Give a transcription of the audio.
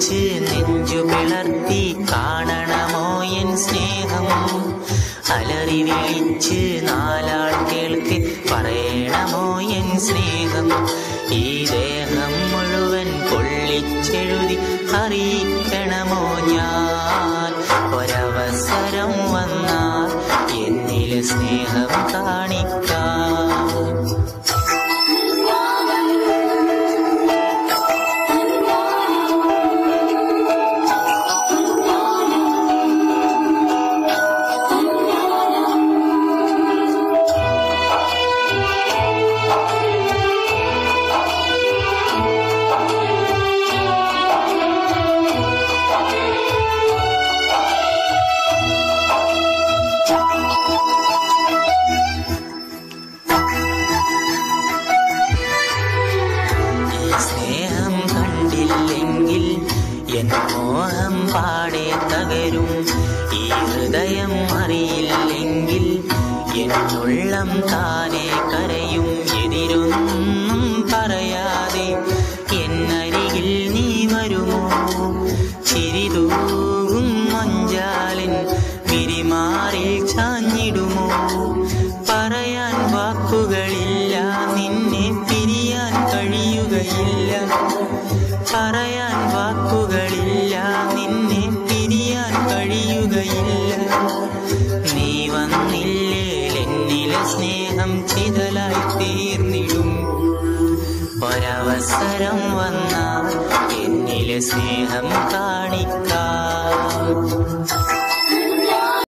വിളിച്ച് നെഞ്ചു പിളർത്തി കാണണമോ എൻ സ്നേഹം. അലറി വിളിച്ച് നാലാൾ കേൾക്ക് പറയണമോ എൻ സ്നേഹം. ഈ ദേഹം മുഴുവൻ കൊള്ളിച്ചെഴുതി അറിയിക്കണമോ ഞാൻ. ഒരവസരം വന്നാൽ എന്നിലെ സ്നേഹം കാണിക്കാം. സ്നേഹം കണ്ടില്ലെങ്കിൽ എൻ മോഹം പാടെ തകരും. ഈ ഹൃദയം അറിയില്ലെങ്കിൽ എന്നുള്ളം താനെ കരയും. എതിരൊന്നും പറയാതെ എന്നരികിൽ നീ വരുമോ? ചിരിതൂകും മഞ്ചാലിൻ പിരിമാറിൽ ചാഞ്ഞിടുമോ? പറയാൻ വാക്കുകളില്ല, നിന്നെ പിരിയാൻ കഴിയുകയില്ല. പറയാൻ വാക്കുകളില്ല, നിന്നെ പിരിയാൻ കഴിയുകയില്ല. നീ വന്നില്ലേ എന്നിലെ സ്നേഹം ചിതലായി തീർന്നിടും. ഒരവസരം വന്നാൽ എന്നിലെ സ്നേഹം കാണിക്കും.